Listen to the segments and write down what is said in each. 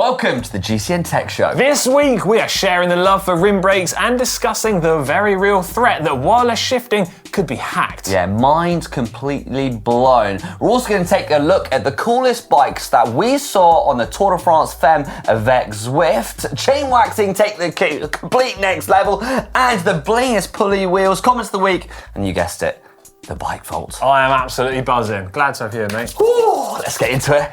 Welcome to the GCN Tech Show. This week we are sharing the love for rim brakes and discussing the very real threat that wireless shifting could be hacked. Yeah, mind completely blown. We're also going to take a look at the coolest bikes that we saw on the Tour de France Femme Avec Zwift. Chain waxing take the complete next level, and the blingest pulley wheels. Comments of the week, and you guessed it, the bike vault. I am absolutely buzzing. Glad to have you here, mate. Ooh, let's get into it.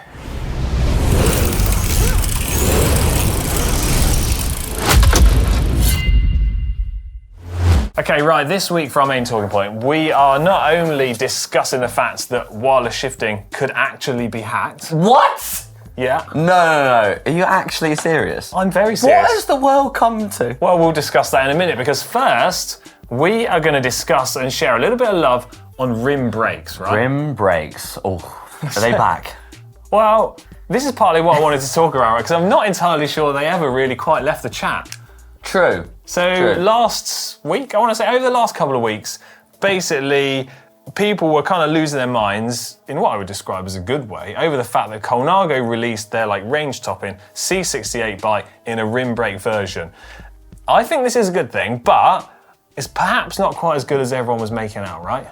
Okay, right, this week for our main talking point, we are not only discussing the fact that wireless shifting could actually be hacked. What? Yeah. No. Are you actually serious? I'm very serious. What has the world come to? Well, we'll discuss that in a minute, because first, we are going to discuss and share a little bit of love on rim brakes, right? Rim brakes. Oh, are they back? Well, this is partly what I wanted to talk about, because I'm not entirely sure they ever really quite left the chat. True. So last week, I want to say over the last couple of weeks, basically people were kind of losing their minds in what I would describe as a good way over the fact that Colnago released their range topping C68 bike in a rim brake version. I think this is a good thing, but it's perhaps not quite as good as everyone was making out, right?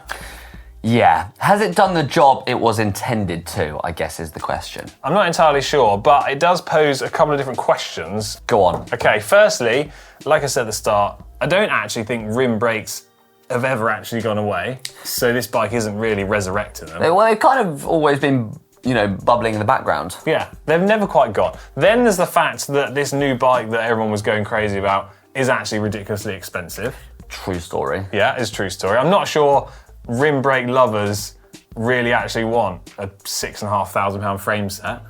Yeah. Has it done the job it was intended to, I guess is the question. I'm not entirely sure, but it does pose a couple of different questions. Go on. Okay, firstly, like I said at the start, I don't actually think rim brakes have ever actually gone away, so this bike isn't really resurrecting them. Well, they've kind of always been, bubbling in the background. Yeah, they've never quite gone. Then there's the fact that this new bike that everyone was going crazy about is actually ridiculously expensive. True story. Yeah, it's a true story. I'm not sure rim brake lovers really actually want a £6,500 frame set.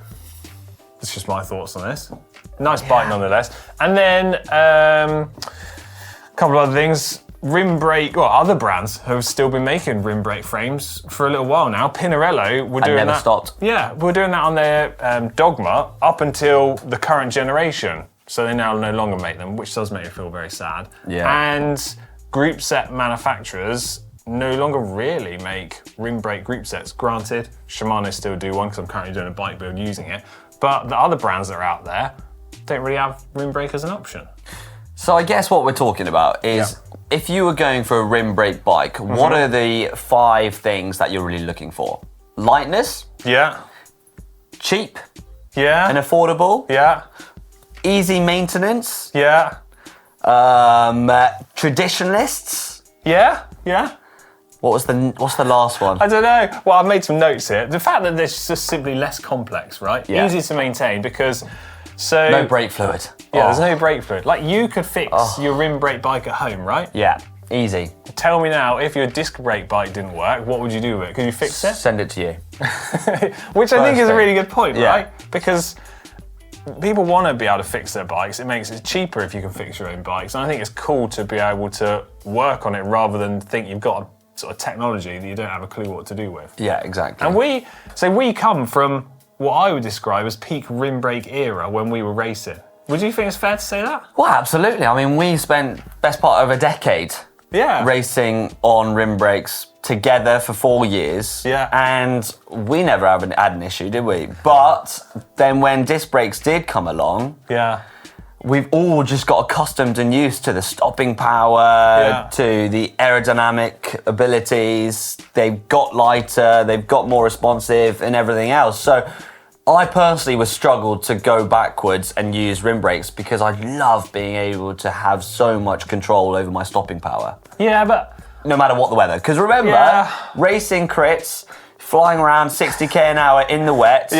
That's just my thoughts on this. Nice bike nonetheless. And then a couple of other things. Rim brake, other brands have still been making rim brake frames for a little while now. Pinarello were doing that. Never stopped. Yeah, we're doing that on their Dogma up until the current generation. So they now no longer make them, which does make me feel very sad. Yeah. And group set manufacturers no longer really make rim brake group sets. Granted, Shimano still do one because I'm currently doing a bike build using it, but the other brands that are out there don't really have rim brake as an option. So I guess what we're talking about is if you were going for a rim brake bike, what are the 5 things that you're really looking for? Lightness? Yeah. Cheap? Yeah. And affordable? Yeah. Easy maintenance? Yeah. Traditionalists? Yeah. What's the last one? I don't know. Well, I've made some notes here. The fact that it's just simply less complex, right? Yeah. Easy to maintain because no brake fluid. Yeah, there's no brake fluid. You could fix your rim brake bike at home, right? Yeah, easy. Tell me now, if your disc brake bike didn't work, what would you do with it? Could you fix it? Send it to you. Which I think is a thing. really good point, Yeah. right? Because people want to be able to fix their bikes. It makes it cheaper if you can fix your own bikes. And I think it's cool to be able to work on it rather than think you've got a sort of technology that you don't have a clue what to do with. Yeah, exactly. And we come from what I would describe as peak rim brake era when we were racing. Would you think it's fair to say that? Well, absolutely. I mean, we spent best part of a decade racing on rim brakes together for 4 years. Yeah. And we never had an issue, did we? But then when disc brakes did come along, we've all just got accustomed and used to the stopping power, to the aerodynamic abilities. They've got lighter, they've got more responsive and everything else. So I personally was struggled to go backwards and use rim brakes because I love being able to have so much control over my stopping power. Yeah, but no matter what the weather. Because remember, racing crits, flying around 60k an hour in the wet,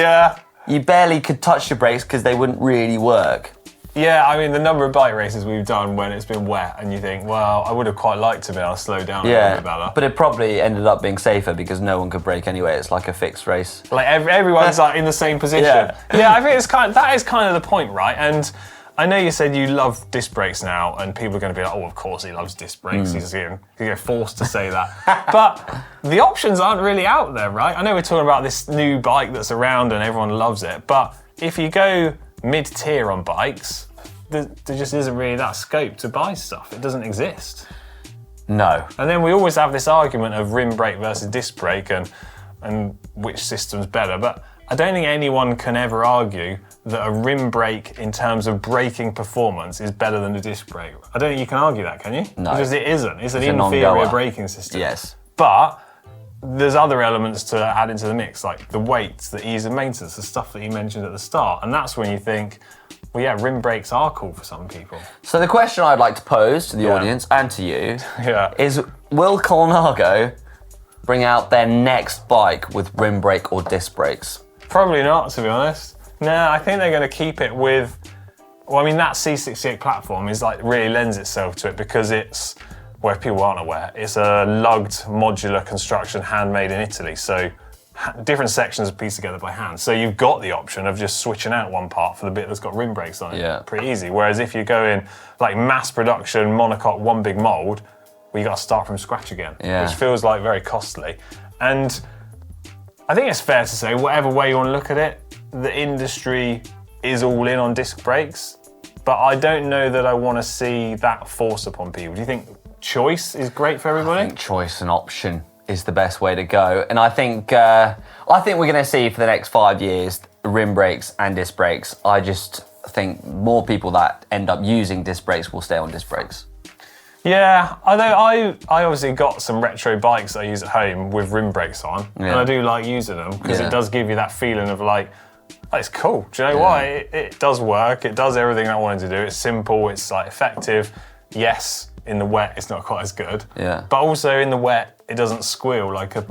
you barely could touch your brakes because they wouldn't really work. Yeah, I mean, the number of bike races we've done when it's been wet and you think, well, I would have quite liked to be able to slow down a little bit better. But it probably ended up being safer because no one could brake anyway. It's like a fixed race. Everyone's in the same position. Yeah, I think that is kind of the point, right? And I know you said you love disc brakes now, and people are going to be like, oh, of course he loves disc brakes. He's going to get forced to say that. But the options aren't really out there, right? I know we're talking about this new bike that's around and everyone loves it, but if you go mid-tier on bikes, there just isn't really that scope to buy stuff. It doesn't exist. No. And then we always have this argument of rim brake versus disc brake and which system's better. But I don't think anyone can ever argue that a rim brake in terms of braking performance is better than a disc brake. I don't think you can argue that, can you? No. Because it isn't. It's an inferior braking system. Yes. But there's other elements to add into the mix, like the weights, the ease of maintenance, the stuff that you mentioned at the start. And that's when you think, well, yeah, rim brakes are cool for some people. So the question I'd like to pose to the audience and to you is, will Colnago bring out their next bike with rim brake or disc brakes? Probably not, to be honest. No, I think they're going to keep it with, well, I mean, that C68 platform is like really lends itself to it because it's, well, if people aren't aware, it's a lugged modular construction handmade in Italy. So different sections are pieced together by hand. So you've got the option of just switching out one part for the bit that's got rim brakes on it. Yeah. Pretty easy. Whereas if you go in like mass production, monocoque, one big mold, well, you got to start from scratch again, which feels like very costly. And I think it's fair to say, whatever way you want to look at it, the industry is all in on disc brakes, but I don't know that I want to see that force upon people. Do you think choice is great for everybody? I think choice and option is the best way to go, and I think we're going to see for the next 5 years rim brakes and disc brakes. I just think more people that end up using disc brakes will stay on disc brakes. Yeah, although I obviously got some retro bikes that I use at home with rim brakes on, and I do like using them because it does give you that feeling of like, oh, it's cool. Do you know why? It does work. It does everything I wanted to do. It's simple. It's like effective. Yes, in the wet, it's not quite as good. Yeah. But also in the wet, it doesn't squeal like a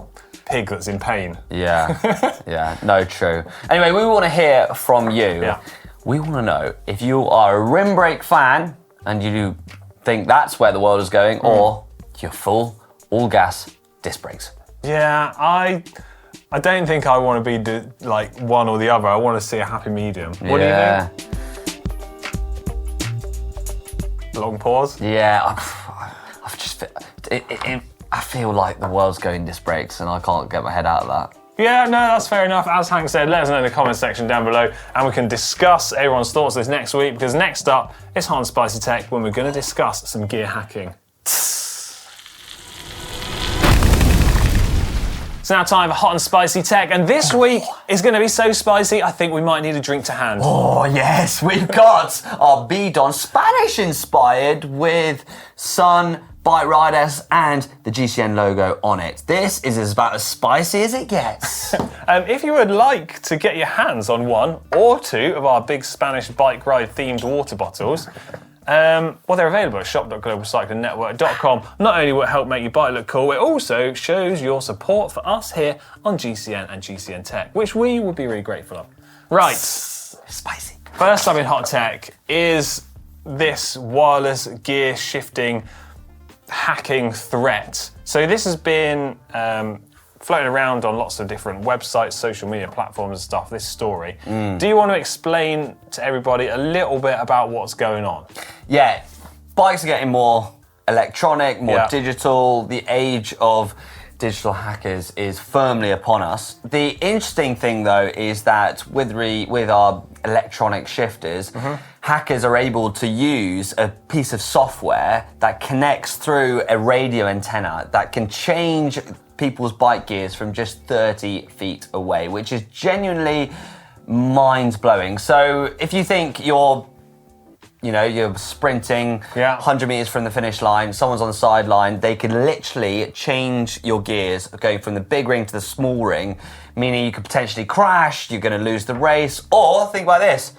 pig that's in pain. Yeah. Yeah. No, true. Anyway, we want to hear from you. Yeah. We want to know if you are a rim brake fan and you think that's where the world is going, or you're full all gas disc brakes. Yeah, I don't think I want to be like one or the other. I want to see a happy medium. What do you think? Long pause. Yeah, I've just I feel like the world's going disc brakes, and I can't get my head out of that. Yeah, no, that's fair enough. As Hank said, let us know in the comment section down below, and we can discuss everyone's thoughts this next week, because next up, it's Hot and Spicy Tech, when we're going to discuss some gear hacking. It's now time for Hot and Spicy Tech, and this week is going to be so spicy, I think we might need a drink to hand. Oh, yes, we've got our Bidon Spanish inspired with sun, bike riders, and the GCN logo on it. This is about as spicy as it gets. If you would like to get your hands on one or two of our big Spanish bike ride themed water bottles, well, they're available at shop.globalcyclingnetwork.com. Not only will it help make your bike look cool, it also shows your support for us here on GCN and GCN Tech, which we would be really grateful of. Right. Spicy. First up in Hot Tech is this wireless gear shifting hacking threat. So this has been floating around on lots of different websites, social media platforms and stuff, this story. Do you want to explain to everybody a little bit about what's going on? Yeah, bikes are getting more electronic, more digital. The age of digital hackers is firmly upon us. The interesting thing though is that with our electronic shifters, hackers are able to use a piece of software that connects through a radio antenna that can change people's bike gears from just 30 feet away, which is genuinely mind-blowing. So if you think you're sprinting 100 meters from the finish line, someone's on the sideline, they can literally change your gears going from the big ring to the small ring, meaning you could potentially crash, you're going to lose the race, or think about this,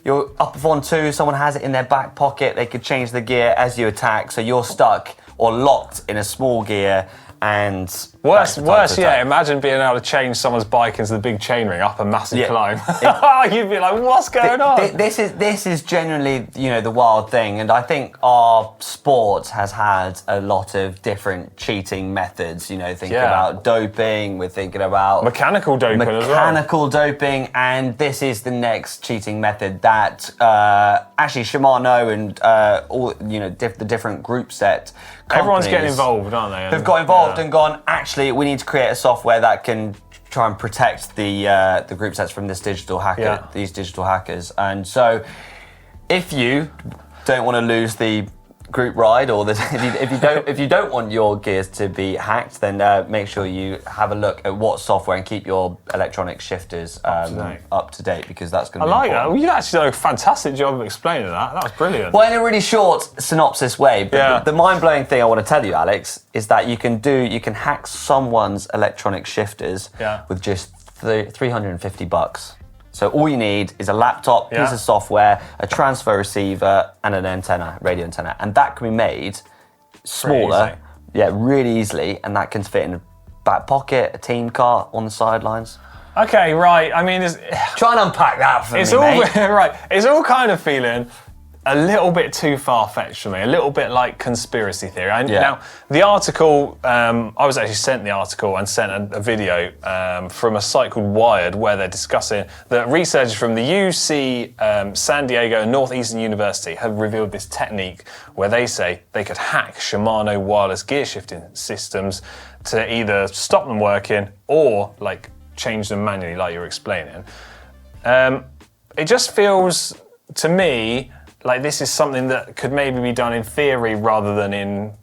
you're up on two, someone has it in their back pocket, they could change the gear as you attack, so you're stuck or locked in a small gear. And worse, imagine being able to change someone's bike into the big chainring up a massive climb. You'd be like, what's going on? This is genuinely, the wild thing. And I think our sport has had a lot of different cheating methods, thinking about doping, we're thinking about mechanical doping as well. Mechanical doping, and this is the next cheating method that actually Shimano and the different group set everyone's getting involved, aren't they? They've got involved and gone, actually, we need to create a software that can try and protect the group sets from these digital hackers. And so if you don't want to lose the group ride, or if you don't want your gears to be hacked, then make sure you have a look at what software and keep your electronic shifters up to date, because that's going to be I like important. that. Well, you actually done a fantastic job of explaining that. That was brilliant. Well, in a really short synopsis way, but the mind-blowing thing I want to tell you, Alex, is that you can hack someone's electronic shifters with just $350. So all you need is a laptop, piece of software, a transfer receiver, and an antenna, radio antenna, and that can be made smaller, really easily, and that can fit in a back pocket, a team car on the sidelines. Okay, right. I mean, try and unpack that for me, mate. Right. It's all kind of feeling a little bit too far-fetched for me, a little bit like conspiracy theory. Now, the article, I was actually sent the article and sent a video from a site called Wired, where they're discussing that researchers from the UC San Diego and Northeastern University have revealed this technique where they say they could hack Shimano wireless gear shifting systems to either stop them working or like change them manually, like you were explaining. It just feels to me like this is something that could maybe be done in theory rather than in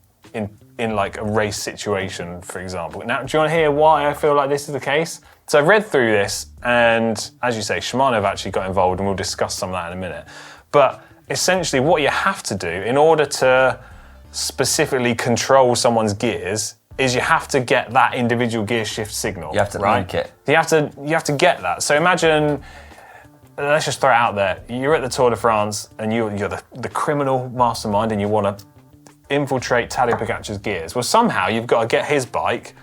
like a race situation, for example. Now, do you want to hear why I feel like this is the case? So I've read through this, and as you say, Shimano have actually got involved, and we'll discuss some of that in a minute. But essentially what you have to do in order to specifically control someone's gears is you have to get that individual gear shift signal. You have to link it. You have to get that. So imagine, let's just throw it out there. You're at the Tour de France and you're the criminal mastermind and you want to infiltrate Tadej Pogacar's gears. Well, somehow you've got to get his bike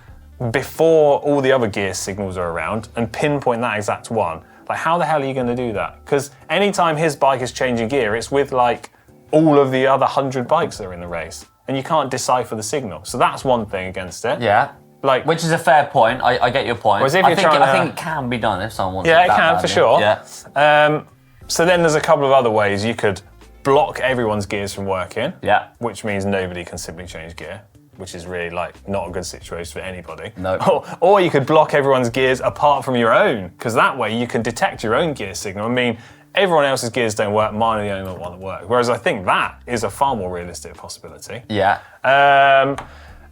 before all the other gear signals are around and pinpoint that exact one. Like, how the hell are you going to do that? Because anytime his bike is changing gear, it's with like all of the other 100 bikes that are in the race. And you can't decipher the signal. So that's one thing against it. Yeah. Like, which is a fair point. I get your point. I think it can be done if someone wants Yeah, it it can, badly. for sure. Yeah. So then there's a couple of other ways. You could block everyone's gears from working. Yeah. Which means nobody can simply change gear, which is really like not a good situation for anybody. No. Or you could block everyone's gears apart from your own, because that way you can detect your own gear signal. I mean, everyone else's gears don't work, mine are the only one that work. Whereas I think that is a far more realistic possibility. Yeah.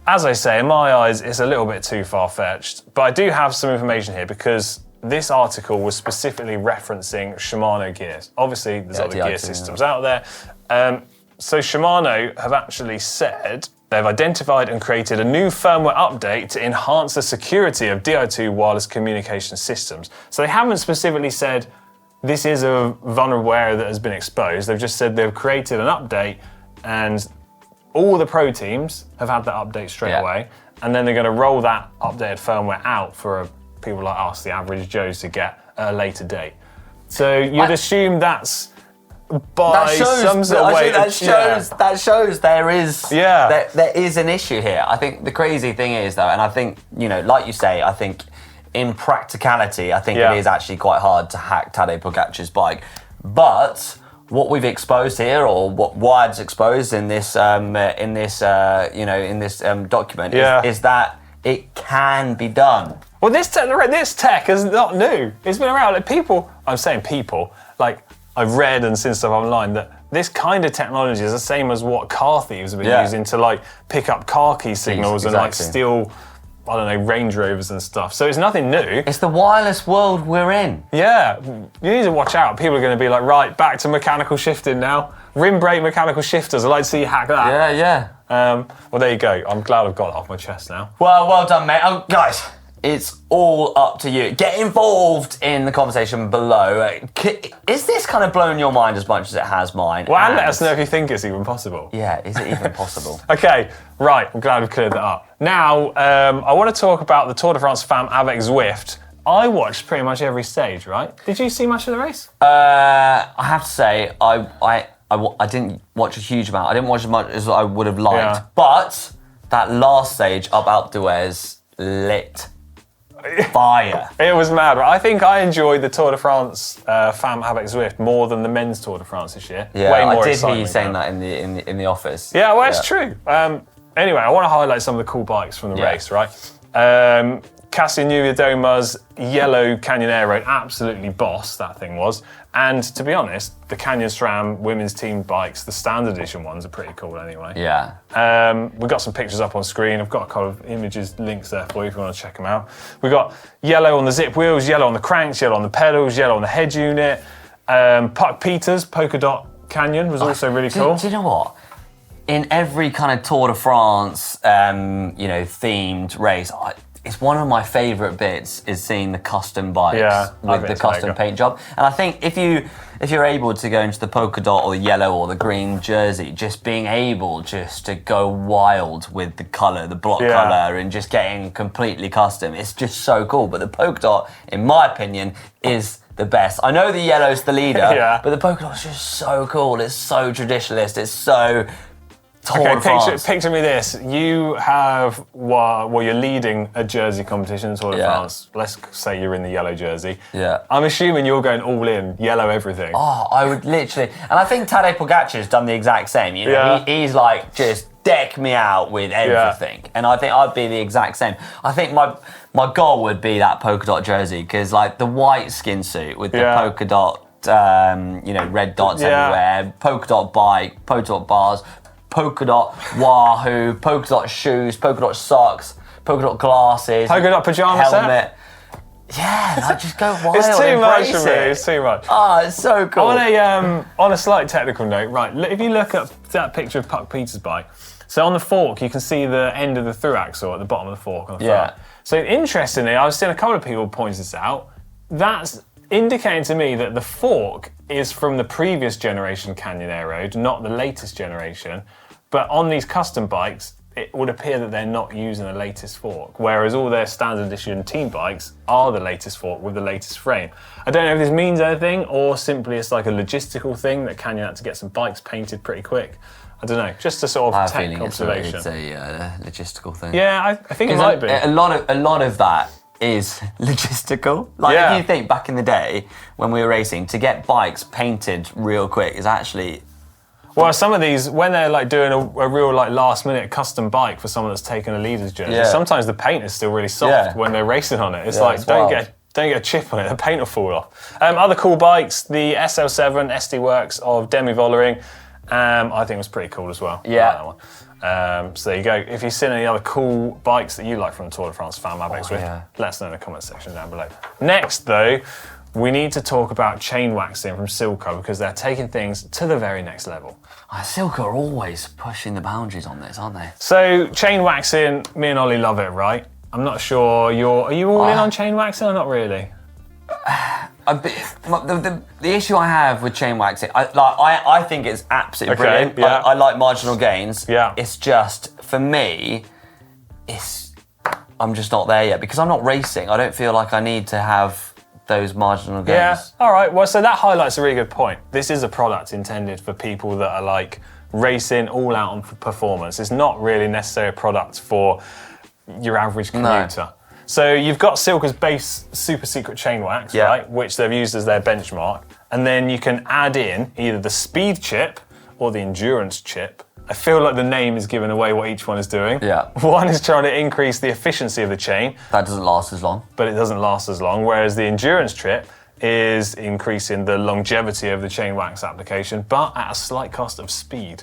As I say, in my eyes, it's a little bit too far-fetched, but I do have some information here because this article was specifically referencing Shimano gears. Obviously, there's other gear systems out there. So Shimano have actually said they've identified and created a new firmware update to enhance the security of Di2 wireless communication systems. So they haven't specifically said this is a vulnerable area that has been exposed. They've just said they've created an update, and all the pro teams have had that update straight away, and then they're going to roll that updated firmware out for people like us, the average Joes, to get at a later date. So you'd assume that's by some sort of way. That shows there is an issue here. I think the crazy thing is, though, and I think, like you say, I think in practicality, I think it is actually quite hard to hack Tadej Pogacar's bike. But what we've exposed here, or what Wired's exposed in this document, is that it can be done. Well, this tech is not new. It's been around. I've read and seen stuff online that this kind of technology is the same as what car thieves have been using to like pick up car key signals and like steal, I don't know, Range Rovers and stuff. So it's nothing new. It's the wireless world we're in. Yeah, you need to watch out. People are going to be like, right, back to mechanical shifting now. Rim brake mechanical shifters. I'd like to see you hack that. Yeah. Well, there you go. I'm glad I've got it off my chest now. Well done, mate. Guys, it's all up to you. Get involved in the conversation below. Is this kind of blowing your mind as much as it has mine? Well, and let us know if you think it's even possible. Yeah, is it even possible? Okay, right. I'm glad we've cleared that up. Now, I want to talk about the Tour de France femme Avec Zwift. I watched pretty much every stage, right? Did you see much of the race? I have to say, I didn't watch a huge amount. I didn't watch as much as I would have liked. Yeah. But that last stage up Alpe d'Huez lit fire. It was mad. I think I enjoyed the Tour de France femme Avec Zwift more than the men's Tour de France this year. Yeah, way more I did hear you saying now. that in the office. Yeah, well, it's true. Anyway, I want to highlight some of the cool bikes from the race, right? Cassinuidoma's yellow Canyon Air Road, absolutely boss, that thing was. And to be honest, the Canyon SRAM women's team bikes, the standard edition ones, are pretty cool anyway. Yeah. We've got some pictures up on screen. I've got a couple of images, links there for you if you want to check them out. We've got yellow on the zip wheels, yellow on the cranks, yellow on the pedals, yellow on the head unit. Puck Peters Polka Dot Canyon was also really cool. Do you know what? In every kind of Tour de France, themed race, it's one of my favourite bits is seeing the custom bikes with the custom paint job. And I think if you're able to go into the polka dot or the yellow or the green jersey, just being able just to go wild with the colour, the block colour, and just getting completely custom, it's just so cool. But the polka dot, in my opinion, is the best. I know the yellow's the leader, but the polka dot's just so cool. It's so traditionalist. It's so picture me this. You have, you're leading a jersey competition in Tour de France. Let's say you're in the yellow jersey. Yeah. I'm assuming you're going all in, yellow everything. Oh, I would literally. And I think Tadej Pogacar's done the exact same. You know, he's like, just deck me out with everything. Yeah. And I think I'd be the exact same. I think my goal would be that polka dot jersey, because like the white skin suit with the polka dot, red dots everywhere, polka dot bike, polka dot bars, polka dot wahoo, polka dot shoes, polka dot socks, polka dot glasses, polka dot pajama helmet. Yeah, like just go wild. It's too much for me. It's too much. Oh, it's so cool. On a slight technical note, right? If you look at that picture of Puck Peters' bike, so on the fork you can see the end of the through axle at the bottom of the fork on the front. So interestingly, I was seeing a couple of people point this out. That's indicating to me that the fork is from the previous generation Canyon Air Road, not the latest generation. But on these custom bikes, it would appear that they're not using the latest fork, whereas all their standard edition team bikes are the latest fork with the latest frame. I don't know if this means anything or simply it's like a logistical thing that Canyon had to get some bikes painted pretty quick. I don't know, just a sort of tech observation. It's a logistical thing. Yeah, I think it might be. A lot of that is logistical. Like if you think back in the day when we were racing, to get bikes painted real quick is actually... Well, some of these, when they're like doing a real like last minute custom bike for someone that's taken a leader's jersey, sometimes the paint is still really soft when they're racing on it. It's like, don't get a chip on it, the paint will fall off. Other cool bikes, the SL7 SD Works of Demi Vollering, I think was pretty cool as well. Yeah. I like that one. So there you go. If you've seen any other cool bikes that you like from Tour de France fan Avec Zwift, let us know in the comment section down below. Next though, we need to talk about chain waxing from Silca, because they're taking things to the very next level. Silca are always pushing the boundaries on this, aren't they? So chain waxing, me and Ollie love it, right? I'm not sure are you all in on chain waxing or not really? The issue I have with chain waxing, I think it's absolutely brilliant. Yeah. I like marginal gains. Yeah. It's just, for me, I'm just not there yet, because I'm not racing. I don't feel like I need to have those marginal gains. Yeah, all right. Well, so that highlights a really good point. This is a product intended for people that are like racing all out on performance. It's not really necessarily a product for your average commuter. No. So you've got Silca's base super secret chain wax, right, which they've used as their benchmark. And then you can add in either the speed chip or the endurance chip. I feel like the name is giving away what each one is doing. Yeah. One is trying to increase the efficiency of the chain. That doesn't last as long. But it doesn't last as long, whereas the endurance chip is increasing the longevity of the chain wax application, but at a slight cost of speed.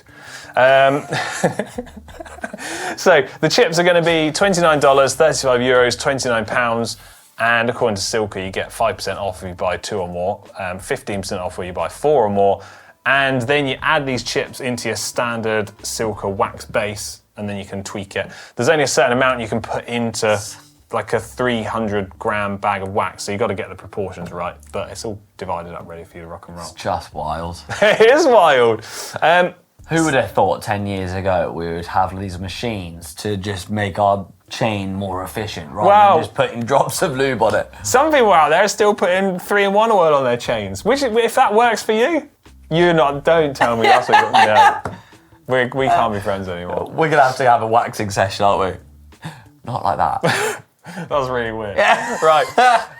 So the chips are going to be $29, €35, £29, and according to Silca, you get 5% off if you buy 2 or more, 15% off if you buy 4 or more, and then you add these chips into your standard Silca wax base, and then you can tweak it. There's only a certain amount you can put into like a 300-gram bag of wax, so you've got to get the proportions right, but it's all divided up ready for you to rock and roll. It's just wild. It is wild. Who would have thought 10 years ago we would have these machines to just make our chain more efficient rather than just putting drops of lube on it? Some people out there are still putting 3-in-1 oil on their chains, which, if that works for you, don't tell me that's what we can't be friends anymore. We're going to have a waxing session, aren't we? Not like that. That was really weird. Yeah. Right.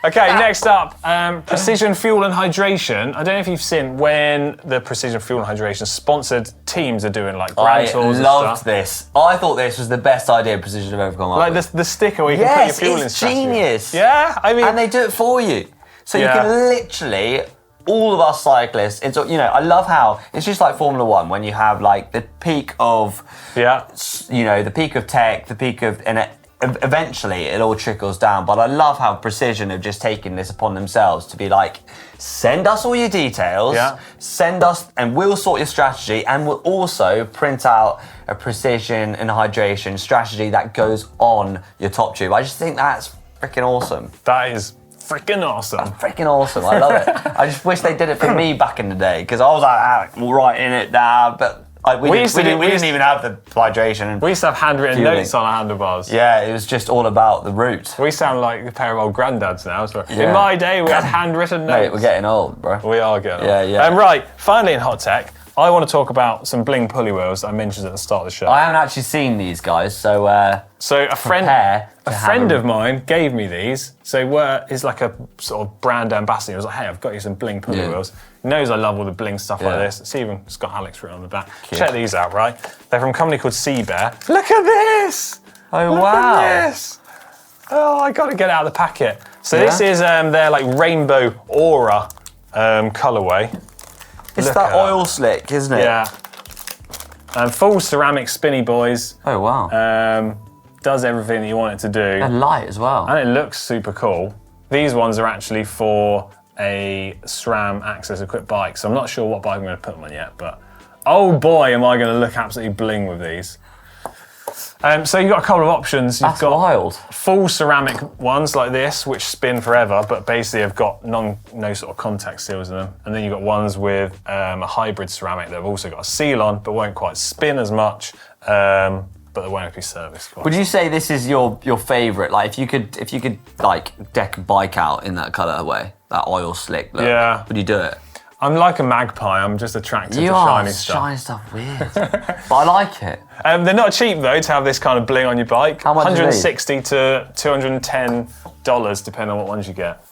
Okay, next up, Precision Fuel and Hydration. I don't know if you've seen when the Precision Fuel and Hydration sponsored teams are doing like grand tours and stuff. I loved this. I thought this was the best idea Precision have ever come up with. Like the sticker where you can put your fuel in. Yes, it's genius. Yeah, I mean... And they do it for you. So you can literally... All of us cyclists, it's, you know, I love how it's just like Formula One when you have like the peak of, you know, the peak of tech, the peak of, and eventually it all trickles down. But I love how Precision have just taken this upon themselves to be like, send us all your details, send us, and we'll sort your strategy, and we'll also print out a precision and hydration strategy that goes on your top tube. I just think that's freaking awesome. That is freaking awesome. That's freaking awesome. I love it. I just wish they did it for me back in the day because I was like writing it down, but we didn't even have the hydration. We used to have handwritten notes on our handlebars. Yeah, it was just all about the route. We sound like a pair of old granddads now. So in my day, we had handwritten notes. Mate, we're getting old, bro. We are getting old. Yeah. Right, finally in hot tech, I want to talk about some bling pulley wheels that I mentioned at the start of the show. I haven't actually seen these guys, so a friend of mine gave me these. So he's like a sort of brand ambassador. He was like, hey, I've got you some bling pulley wheels. He knows I love all the bling stuff like this. It's got Alex written on the back. Cute. Check these out, right? They're from a company called Seabear. Look at this! Oh, Look wow. at this! Oh, I got to get it out of the packet. So this is their like rainbow aura colorway. It's that oil slick, isn't it? Yeah. Full ceramic spinny boys. Oh, wow. Does everything that you want it to do. And light as well. And it looks super cool. These ones are actually for a SRAM access equipped bike, so I'm not sure what bike I'm going to put them on yet, but oh boy, am I going to look absolutely bling with these. So you've got a couple of options. You've got wild. Full ceramic ones like this, which spin forever, but basically have got no sort of contact seals in them. And then you've got ones with a hybrid ceramic that have also got a seal on, but won't quite spin as much, but they won't have to be serviced. Would you say this is your favourite? Like, if you could like deck a bike out in that colourway, that oil slick look, would you do it? I'm like a magpie. I'm just attracted to shiny stuff. Shiny stuff, weird. But I like it. They're not cheap though to have this kind of bling on your bike. How much $160 to $210, depending on what ones you get.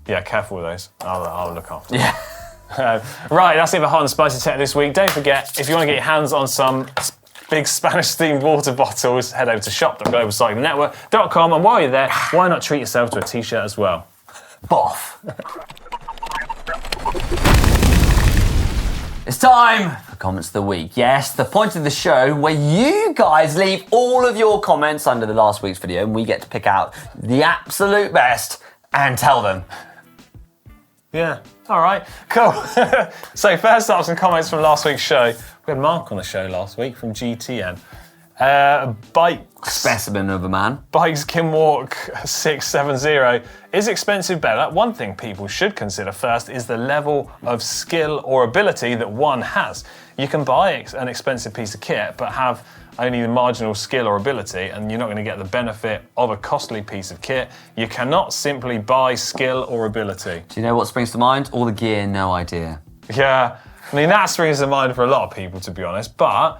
Yeah, careful with those. I'll look after them. Yeah. Right, that's it for Hot and Spicy Tech this week. Don't forget, if you want to get your hands on some big Spanish themed water bottles, head over to shop.globalcyclingnetwork.com, and while you're there, why not treat yourself to a t-shirt as well? Boff. It's time for Comments of the Week. Yes, the point of the show where you guys leave all of your comments under the last week's video and we get to pick out the absolute best and tell them. Yeah, all right, cool. So first up, some comments from last week's show. We had Mark on the show last week from GTN. Bikes. Specimen of a man. Bikes Can Walk 670. Is expensive better? One thing people should consider first is the level of skill or ability that one has. You can buy an expensive piece of kit, but have only the marginal skill or ability, and you're not going to get the benefit of a costly piece of kit. You cannot simply buy skill or ability. Do you know what springs to mind? All the gear, no idea. Yeah, I mean, that springs to mind for a lot of people, to be honest, but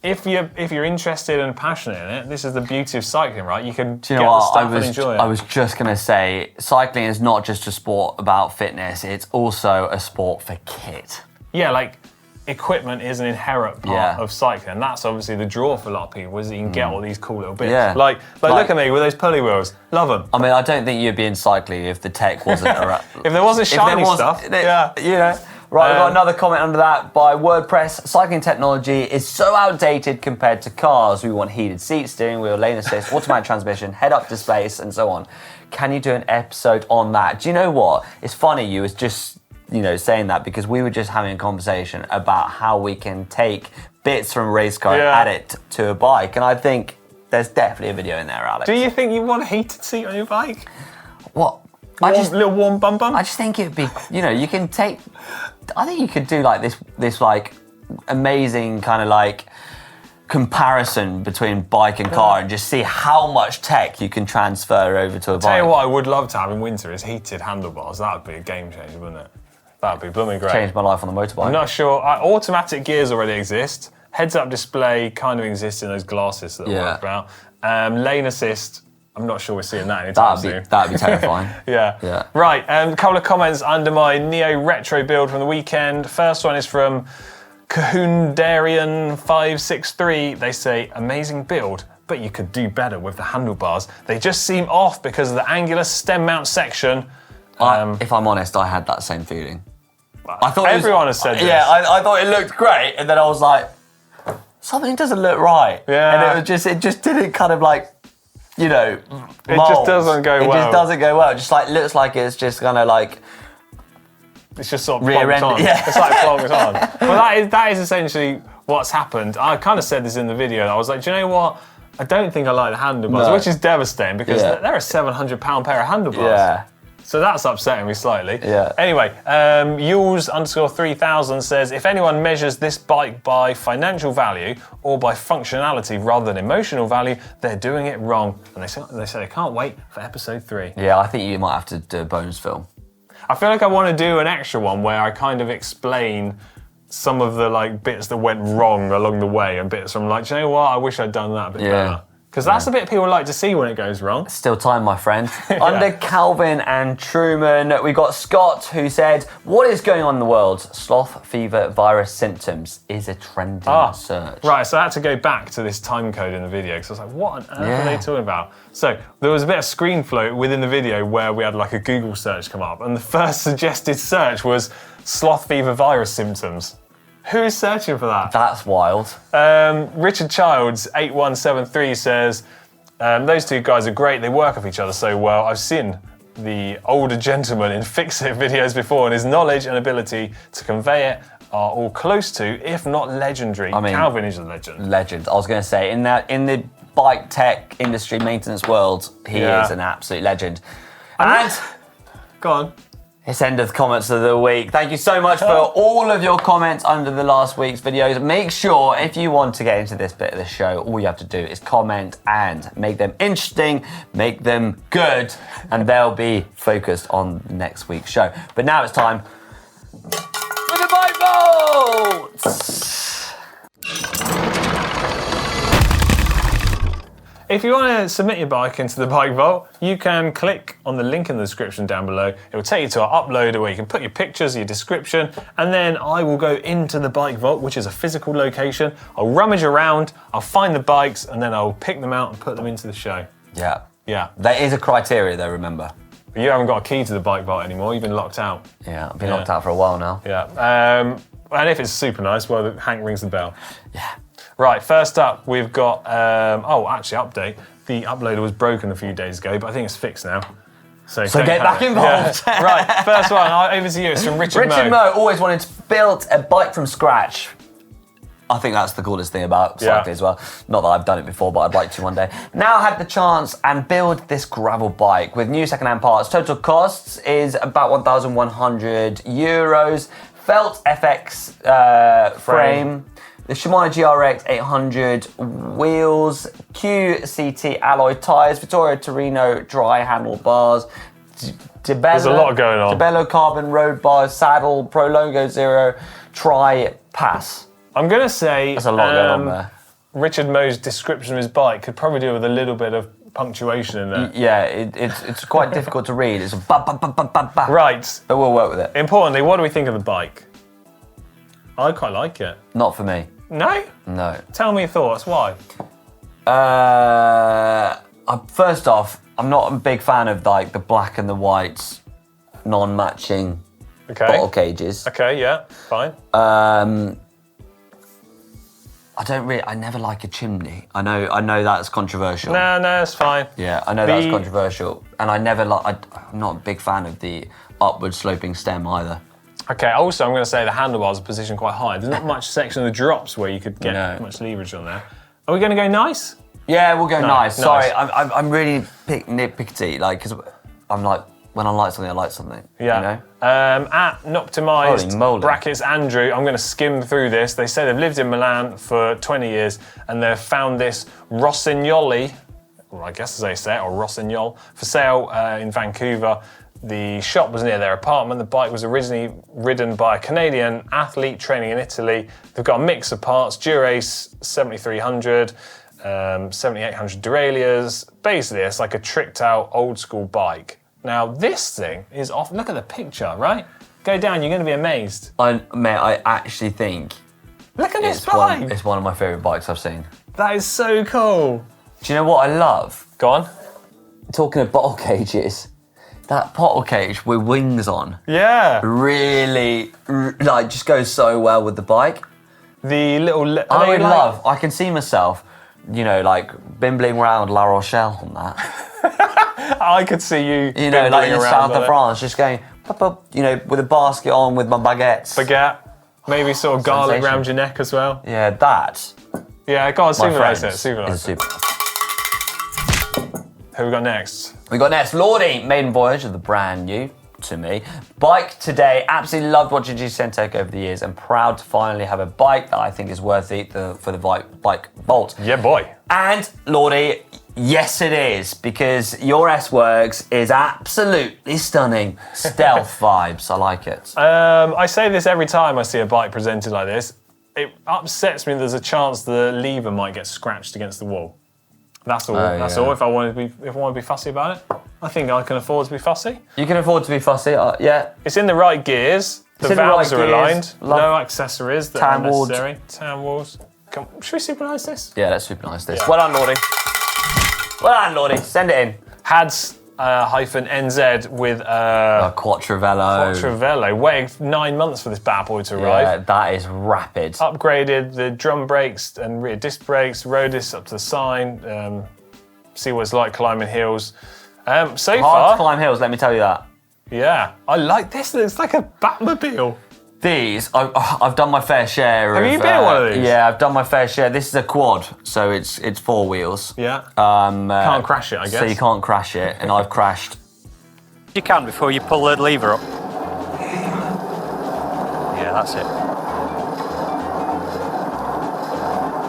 if you're interested and passionate in it, this is the beauty of cycling, right? You can get the stuff and enjoy it. I was just going to say, cycling is not just a sport about fitness, it's also a sport for kit. Yeah, like equipment is an inherent part of cycling, and that's obviously the draw for a lot of people, is that you can get all these cool little bits. Yeah. Like look at me with those pulley wheels. Love them. I mean, I don't think you'd be in cycling if the tech wasn't around. If there wasn't shiny stuff. Yeah. You know. Right, we've got another comment under that by WordPress. Cycling technology is so outdated compared to cars. We want heated seats, steering wheel, lane assist, automatic transmission, head-up displays, and so on. Can you do an episode on that? Do you know what? It's funny you was just, saying that because we were just having a conversation about how we can take bits from a race car and add it to a bike. And I think there's definitely a video in there, Alex. Do you think you want a heated seat on your bike? What? Little warm bum bum? I just think it'd be, you can take... I think you could do like this like amazing kind of like comparison between bike and car and just see how much tech you can transfer over to a bike. Tell you what I would love to have in winter is heated handlebars. That would be a game changer, wouldn't it? That would be blooming great. Changed my life on the motorbike. I'm not sure. Automatic gears already exist. Heads-up display kind of exists in those glasses that I worked about. Lane assist I'm not sure we're seeing that anytime soon. That'd be terrifying. Yeah. Right, a couple of comments under my Neo Retro build from the weekend. First one is from Kahundarian563. They say, amazing build, but you could do better with the handlebars. They just seem off because of the angular stem mount section. If I'm honest, I had that same feeling. I thought everyone has said this. Yeah, I thought it looked great, and then I was like, something doesn't look right. Yeah. And it just didn't kind of like, you know, it just doesn't go well. It just doesn't go well. It just like looks like it's just gonna like. It's just sort of plonked on. Yeah. It's like plonked on. Well, that is essentially what's happened. I kind of said this in the video. I was like, do you know what? I don't think I like the handlebars, which is devastating because they're a £700 pair of handlebars. Yeah. So that's upsetting me slightly. Yeah. Anyway, Yules_3000 says, if anyone measures this bike by financial value or by functionality rather than emotional value, they're doing it wrong. And they say they can't wait for episode 3. Yeah, I think you might have to do a bonus film. I feel like I want to do an extra one where I kind of explain some of the like bits that went wrong along the way and bits from like, do you know what, I wish I'd done that a bit better. Because that's the bit people like to see when it goes wrong. Still time, my friend. Under Calvin and Truman, we got Scott who said, what is going on in the world? Sloth fever virus symptoms is a trending search. Right, so I had to go back to this time code in the video because I was like, what on earth are they talking about? So there was a bit of screen float within the video where we had like a Google search come up, and the first suggested search was sloth fever virus symptoms. Who is searching for that? That's wild. Richard Childs, 8173 says, those two guys are great. They work with each other so well. I've seen the older gentleman in Fix-It videos before, and his knowledge and ability to convey it are all close to, if not legendary. I mean, Calvin is a legend. Legend. I was going to say, in the bike tech industry maintenance world, he is an absolute legend. And go on. It's end of the comments of the week. Thank you so much for all of your comments under the last week's videos. Make sure, if you want to get into this bit of the show, all you have to do is comment and make them interesting, make them good, and they'll be focused on next week's show. But now it's time for the bike votes! If you want to submit your bike into the Bike Vault, you can click on the link in the description down below. It will take you to our uploader where you can put your pictures, your description, and then I will go into the Bike Vault, which is a physical location. I'll rummage around, I'll find the bikes, and then I'll pick them out and put them into the show. Yeah. Yeah. There is a criteria though, remember. But you haven't got a key to the Bike Vault anymore, you've been locked out. Yeah, I've been locked out for a while now. Yeah. And if it's super nice, well, Hank rings the bell. Yeah. Right, first up, we've got, update. The uploader was broken a few days ago, but I think it's fixed now. So get back involved. Yeah. Right, first one, over to you. It's from Richard Mo. Richard Mo always wanted to build a bike from scratch. I think that's the coolest thing about cycling as well. Not that I've done it before, but I'd like to one day. Now I had the chance and build this gravel bike with new second-hand parts. Total costs is about €1,100. Felt FX frame. The Shimano GRX 800 wheels, QCT alloy tyres, Vittorio Torino dry handlebars, There's a lot going on. Debello carbon road bars, saddle, Prologo Zero, tri-pass. I'm going to say there's a lot going on there. Richard Mo's description of his bike could probably do with a little bit of punctuation in there. Yeah, it's quite difficult to read. It's a ba ba ba ba ba ba. Right. But we'll work with it. Importantly, what do we think of the bike? I quite like it. Not for me. No? No. Tell me your thoughts. Why? First off, I'm not a big fan of like the black and the white non-matching bottle cages. Okay, yeah, fine. I never like a chimney. I know that's controversial. No, it's fine. Yeah, I know that's controversial. And I'm not a big fan of the upward sloping stem either. Okay, also I'm going to say the handlebars are positioned quite high. There's not much section of the drops where you could get much leverage on there. Are we going to go nice? Yeah, we'll go nice. Sorry, I'm really nitpicky, like, because I'm like, when I like something, I like something. Yeah. You know? At Noptimized brackets Andrew, I'm going to skim through this. They say they've lived in Milan for 20 years and they've found this Rossignoli, or I guess as they say it, or Rossignol, for sale in Vancouver. The shop was near their apartment. The bike was originally ridden by a Canadian athlete training in Italy. They've got a mix of parts, Durace 7300, 7800 derailleurs. Basically, it's like a tricked out old school bike. Now, this thing is off. Look at the picture, right? Go down, you're going to be amazed. I actually think look at this bike. It's one of my favourite bikes I've seen. That is so cool. Do you know what I love? Go on. Talking of bottle cages, that bottle cage with wings on. Yeah. Really, like, just goes so well with the bike. The little... I can see myself, you know, like, bimbling around La Rochelle on that. I could see you like in the south of France, just going, pop, up, you know, with a basket on with my baguettes. Baguette. Maybe sort of garlic around your neck as well. Yeah, that. Yeah, go on, supervise it. Supervise it. Who we got next? We got next, Lordy, maiden voyage of the brand new, to me, bike today. Absolutely loved watching GCN Tech over the years and proud to finally have a bike that I think is worth it for the bike vault. Yeah, boy. And Lordy, yes it is, because your S-Works is absolutely stunning. Stealth vibes, I like it. I say this every time I see a bike presented like this. It upsets me there's a chance the lever might get scratched against the wall. That's all. That's all. If I want to be fussy about it, I think I can afford to be fussy. You can afford to be fussy, yeah. It's in the right gears. The valves are aligned. No accessories that are necessary. Tan walls. Should we supervise this? Yeah, let's supervise this. Yeah. Well done, Lordy. Well done, Lordy. Send it in. Hads -NZ with a Quattrovello. Quattrovello. Waiting 9 months for this bad boy to arrive. Yeah, that is rapid. Upgraded the drum brakes and rear disc brakes, rode this up to the sign, see what it's like climbing hills. Hard to climb hills, let me tell you that. Yeah, I like this. It's like a Batmobile. These, I've done my fair share. Have you been on one of these? Yeah, I've done my fair share. This is a quad, so it's 4 wheels. Yeah. Can't crash it, I guess. So you can't crash it, and I've crashed. You can before you pull the lever up. Yeah, that's it.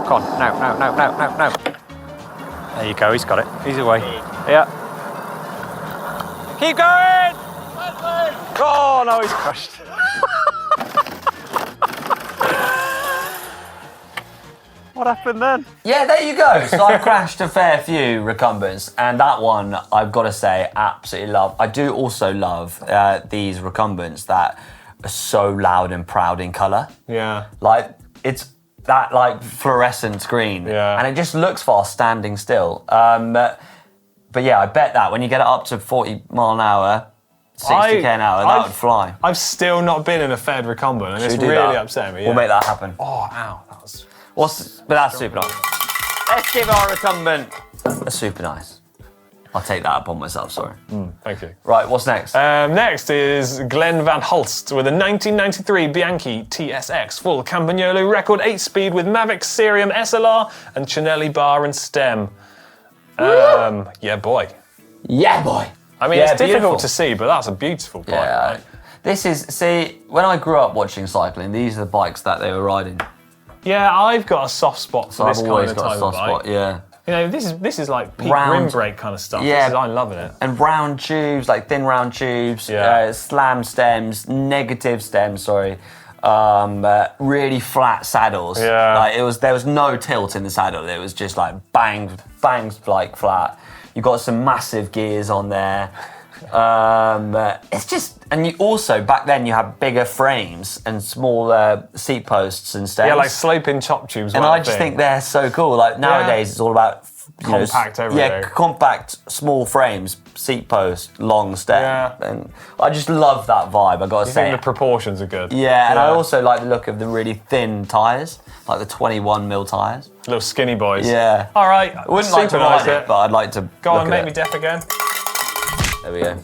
Come on, no. There you go, he's got it. He's away. Yeah. Keep going! Oh, no, he's crashed. What happened then? Yeah, there you go. So I've crashed a fair few recumbents, and that one, I've got to say, absolutely love. I do also love these recumbents that are so loud and proud in colour. Yeah. Like, it's that, like, fluorescent green. Yeah. And it just looks fast standing still. But yeah, I bet that when you get it up to 40 mile an hour, 60k an hour, that would fly. I've still not been in a Fed recumbent, and it's really upsetting me. Yeah. We'll make that happen. Oh, ow. That was... But that's super nice. Let's give our recumbent a super nice. I'll take that upon myself, sorry. Thank you. Right, what's next? Next is Glenn Van Hulst with a 1993 Bianchi TSX full Campagnolo record 8-speed with Mavic Cerium SLR and Cinelli bar and stem. Yeah, boy. Yeah, boy. I mean, it's difficult to see, but that's a beautiful bike. Yeah. Right? This is, see, when I grew up watching cycling, these are the bikes that they were riding. Yeah, I've got a soft spot for this kind of type of bike. Yeah. You know, this is like peak rim brake kind of stuff. Yeah. I'm loving it. And round tubes, like thin round tubes, slam stems, negative stems, sorry. Really flat saddles. Yeah. Like there was no tilt in the saddle. It was just like bangs like flat. You got some massive gears on there. It's just, and you also back then you had bigger frames and smaller seat posts and stems. Yeah, like sloping top tubes. And I just think they're so cool. Like nowadays, it's all about compact everything. Yeah, compact, small frames, seat post, long stem. Yeah. And I just love that vibe. I got to say. I think the proportions are good. Yeah, and I also like the look of the really thin tyres, like the 21mm tyres. Little skinny boys. Yeah. All right. I wouldn't like to ride it, but I'd like to. Go on, make me deaf again. There we go.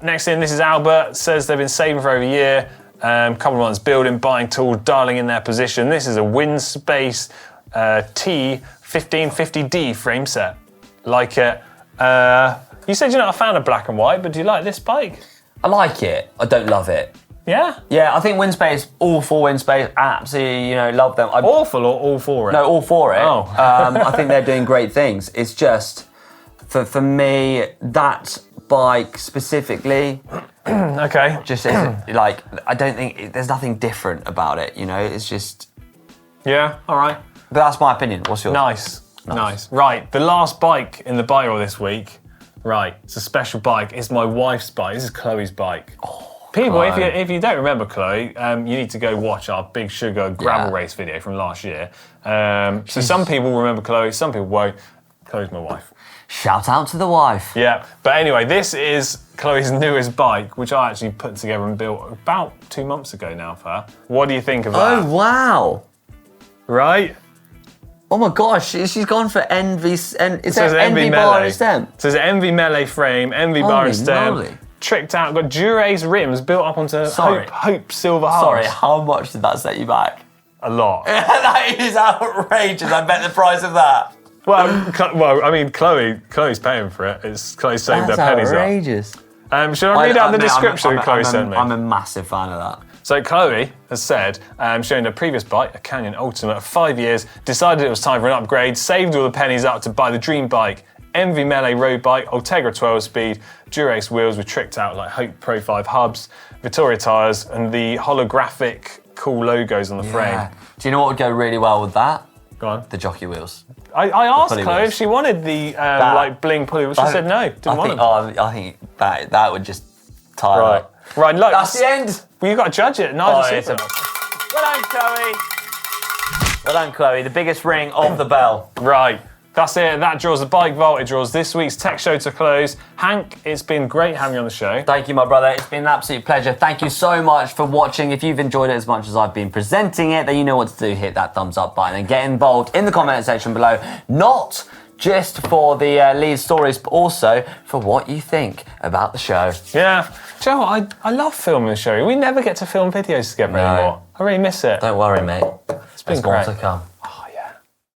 Next in, this is Albert. Says they've been saving for over a year. Couple of months building, buying tools, dialing in their position. This is a Windspace T1550D frame set. Like it. You said you're not a fan of black and white, but do you like this bike? I like it. I don't love it. Yeah? Yeah, I think Windspace, all for Windspace, absolutely, love them. Awful or all for it? No, all for it. Oh. I think they're doing great things. It's just, for me, that bike specifically, okay, just isn't, like, I don't think, there's nothing different about it, it's just... Yeah, all right. But that's my opinion. What's yours? Nice. Nice. Right, the last bike in the bike roll this week. Right, it's a special bike. It's my wife's bike. This is Chloe's bike. People, if you don't remember Chloe, you need to go watch our Big Sugar gravel race video from last year. So some people remember Chloe, some people won't. Chloe's my wife. Shout out to the wife. Yeah, but anyway, this is Chloe's newest bike, which I actually put together and built about 2 months ago now for her. What do you think of that? Oh, wow. Right? Oh my gosh, she's gone for Envy. It says Envy bar and stem. It says Envy Melee frame, Envy bar and stem. Moly. Tricked out, got Durace rims built up onto Hope silver hubs. Sorry, how much did that set you back? A lot. That is outrageous. I bet the price of that. Well, I mean, Chloe's paying for it. Chloe's saved their pennies outrageous. up. Should I read out the description that Chloe sent me? I'm a massive fan of that. So Chloe has said, she owned a previous bike, a Canyon Ultimate, of 5 years, decided it was time for an upgrade, saved all the pennies up to buy the dream bike, Envy Melee road bike, Ultegra 12-speed, Durace wheels with tricked out like Hope Pro 5 hubs, Vittoria tyres, and the holographic cool logos on the frame. Do you know what would go really well with that? Go on. The jockey wheels. I asked Chloe if she wanted the like bling pulley, but she said no, didn't want them. I think that would just tie up. Right, look. That's the end. Well, you've got to judge it. Well done, Chloe. Well done, Chloe. The biggest ring of the bell. Right. That's it. That draws the bike vault. It draws this week's tech show to close. Hank, it's been great having you on the show. Thank you, my brother. It's been an absolute pleasure. Thank you so much for watching. If you've enjoyed it as much as I've been presenting it, then you know what to do. Hit that thumbs up button and get involved in the comment section below. Not just for the lead stories, but also for what you think about the show. Yeah. Do you know what? I love filming the show. We never get to film videos together anymore. I really miss it. Don't worry, mate. It's been great. More to come.